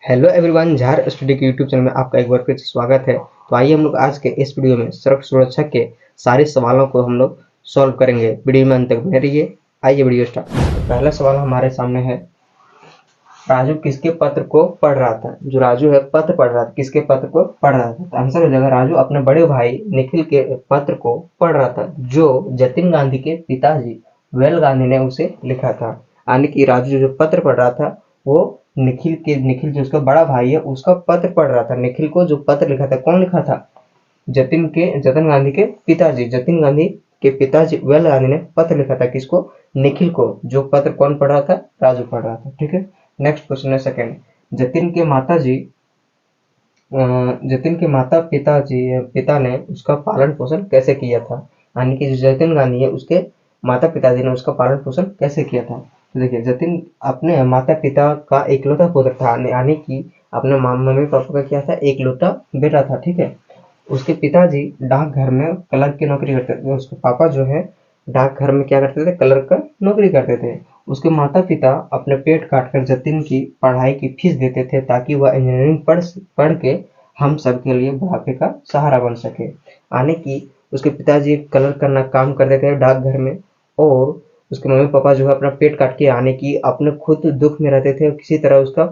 Hello everyone, झार study के YouTube channel में आपका एक बार फिर से स्वागत है। तो आइए हम लोग आज के इस वीडियो में सड़क सुरक्षा के सारे सवालों को हम लोग सॉल्व करेंगे। वीडियो में अंत तक बने रहिए। आइए वीडियो स्टार्ट। तो पहला सवाल हमारे सामने है, राजू किसके पत्र को पढ़ रहा था। जो राजू है पत्र पढ़ रहा था, किसके पत्र को पढ़ रहा था? तो आंसर हो जाएगा राजू अपने बड़े भाई निखिल के पत्र को पढ़ रहा था, जो जतिन गांधी के पिताजी वेल गांधी ने उसे लिखा था। यानी कि राजू जो पत्र पढ़ रहा था वो निखिल जो उसका बड़ा भाई है उसका पत्र पढ़ रहा था। निखिल को जो पत्र लिखा था, कौन लिखा था? जतिन गांधी के पिताजी, जतिन गांधी के पिताजी वेल गांधी ने पत्र लिखा था। किसको? निखिल को। जो पत्र कौन पढ़ रहा था? राजू पढ़ रहा था। ठीक है, नेक्स्ट क्वेश्चन है सेकंड। जतिन के पिता ने उसका पालन पोषण कैसे किया था? यानी कि जो जतिन गांधी है उसके माता पिताजी ने उसका पालन पोषण कैसे किया था? तो देखिए, जतिन अपने माता पिता का इकलौता पुत्र था, यानी कि अपने मम्मी पापा का क्या था? इकलौता बेटा था। ठीक है, उसके पिताजी डाकघर में क्लर्क की नौकरी करते थे। उसके पापा जो है डाकघर में क्या करते थे? क्लर्क का नौकरी करते थे। उसके माता पिता अपने पेट काटकर जतिन की पढ़ाई की फीस देते थे ताकि वह इंजीनियरिंग पढ़ के हम सब के लिए बुढ़ापे का सहारा बन सके। यानी कि उसके पिताजी क्लर्क करना काम करते थे डाकघर में, और उसके मम्मी पापा जो है अपना पेट काट के, यानी कि अपने खुद दुख में रहते थे, किसी तरह उसका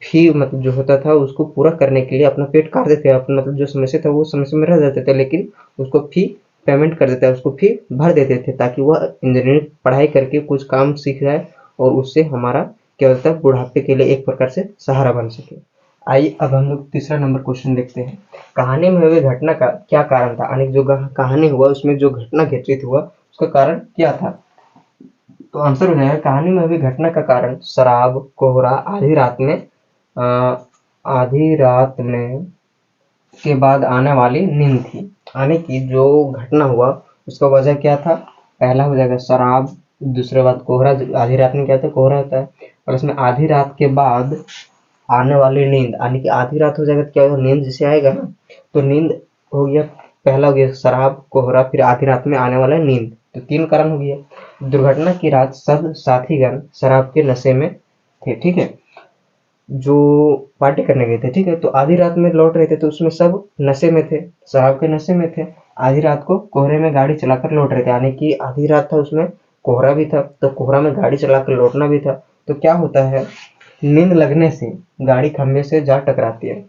फी मतलब जो होता था उसको पूरा करने के लिए अपना पेट काटते थे। अपना मतलब जो समस्या था वो समस्या में रह जाते थे, लेकिन उसको फी पेमेंट कर देते, उसको फी भर देते थे ताकि वह इंजीनियरिंग पढ़ाई करके कुछ काम सीख जाए और उससे हमारा क्या होता है? बुढ़ापे के लिए एक प्रकार से सहारा बन सके। आइए अब हम लोग तीसरा नंबर क्वेश्चन देखते हैं। कहानी में हुई घटना का क्या कारण था? यानी जो कहानी हुआ उसमें जो घटना घटित हुआ उसका कारण क्या था? तो आंसर हो जाएगा, कहानी में हुई घटना का कारण शराब, कोहरा, आधी रात में के बाद आने वाली नींद थी। यानी कि जो घटना हुआ उसका वजह क्या था? पहला हो जाएगा शराब, दूसरे बात कोहरा। आधी रात में क्या होता है? कोहरा होता है। और इसमें आधी रात के बाद आने वाली नींद, यानी कि आधी रात हो जाएगा तो क्या होगा? नींद जैसे आएगा ना, तो नींद हो गया। पहला हो गया शराब, कोहरा, फिर आधी रात में आने वाला नींद, तो तीन कारण हो गया। दुर्घटना की रात सब साथीगण शराब के नशे में थे। ठीक है, जो पार्टी करने गए थे, ठीक है, तो आधी रात में लौट रहे थे तो उसमें सब नशे में थे, शराब के नशे में थे। आधी रात को कोहरे में गाड़ी चलाकर लौट रहे थे, यानी कि आधी रात था उसमें कोहरा भी था, तो कोहरा में गाड़ी चलाकर लौटना भी था। तो क्या होता है? नींद लगने से गाड़ी खंभे से जा टकराती है।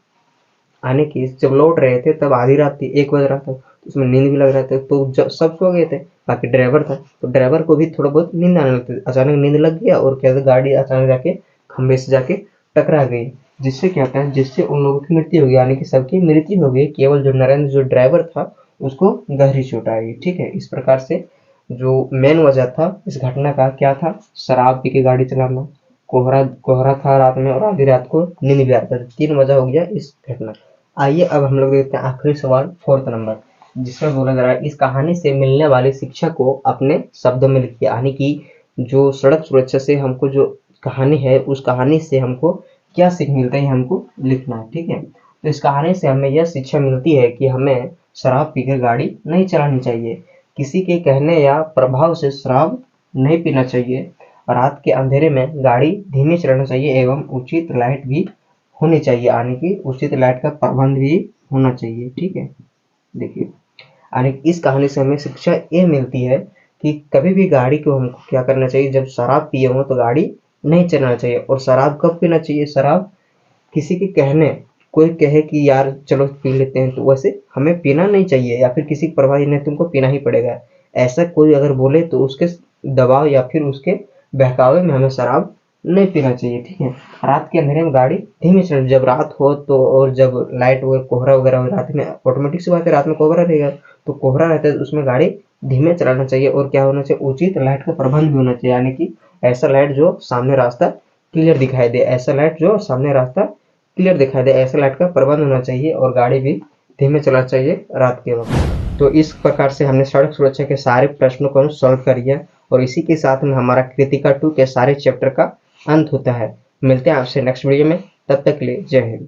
यानी कि जब लौट रहे थे तब आधी रात थी, 1 बज रहा था, तो उसमें नींद भी लग रहा था, तो जब सब सो गए थे, बाकी ड्राइवर था, तो ड्राइवर को भी थोड़ा बहुत नींद आने लगती। अचानक नींद लग गया और क्या, गाड़ी अचानक जाके खंभे से जाके टकरा गई, जिससे क्या होता है? जिससे उन लोगों की मृत्यु हो गई, यानी कि सबकी मृत्यु हो गई। केवल जो नरेंद्र जो ड्राइवर था उसको गहरी चोट आई। ठीक है, इस प्रकार से जो मेन वजह था इस घटना का क्या था? शराब पी के गाड़ी चलाना, कोहरा कोहरा था रात में, और आधी रात को नींद भी आता था। 3 वजह हो गया इस घटना। आइए अब हम लोग देखते हैं आखिरी सवाल, 4th नंबर, जिसमें बोला जा रहा है, इस कहानी से मिलने वाली शिक्षा को अपने शब्दों में लिखिए। यानी कि जो सड़क सुरक्षा से हमको जो कहानी है उस कहानी से हमको क्या सीख मिलता है हमको लिखना है। ठीक है, तो इस कहानी से हमें यह शिक्षा मिलती है कि हमें शराब पीकर गाड़ी नहीं चलानी चाहिए, किसी के कहने या प्रभाव से शराब नहीं पीना चाहिए, रात के अंधेरे में गाड़ी धीमी चलाना चाहिए, एवं उचित लाइट भी होनी चाहिए, यानी कि उचित लाइट का प्रबंध भी होना चाहिए। ठीक है, देखिए, यानी इस कहानी से हमें शिक्षा ये मिलती है कि कभी भी गाड़ी को हमको क्या करना चाहिए? जब शराब पिए हो तो गाड़ी नहीं चलाना चाहिए। और शराब कब पीना चाहिए? शराब किसी के कहने, कोई कहे कि यार चलो पी लेते हैं, तो वैसे हमें पीना नहीं चाहिए, या फिर किसी प्रभाव नहीं, तुमको पीना ही पड़ेगा, ऐसा कोई अगर बोले तो उसके दबाव या फिर उसके बहकावे में हमें शराब नहीं पीना चाहिए। ठीक है, रात के अंधेरे में गाड़ी धीमी चलानी, जब रात हो तो, और जब लाइट वगैरह कोहरा वगैरह हो, रात में ऑटोमेटिक सी बात है रात में कोहरा रहेगा, तो कोहरा रहता है तो उसमें गाड़ी धीमे चलाना चाहिए। और क्या होना चाहिए? उचित लाइट का प्रबंध भी होना चाहिए, यानी कि ऐसा लाइट जो सामने रास्ता क्लियर दिखाई दे, ऐसा लाइट जो सामने रास्ता क्लियर दिखाई दे, ऐसे लाइट का प्रबंध होना चाहिए, और गाड़ी भी धीमे चलाना चाहिए रात के वक्त। तो इस प्रकार से हमने सड़क सुरक्षा के सारे प्रश्नों को सॉल्व कर लिया, और इसी के साथ में हमारा कृतिका 2 के सारे चैप्टर का अंत होता है। मिलते हैं आपसे नेक्स्ट वीडियो में, तब तक के लिए जय हिंद।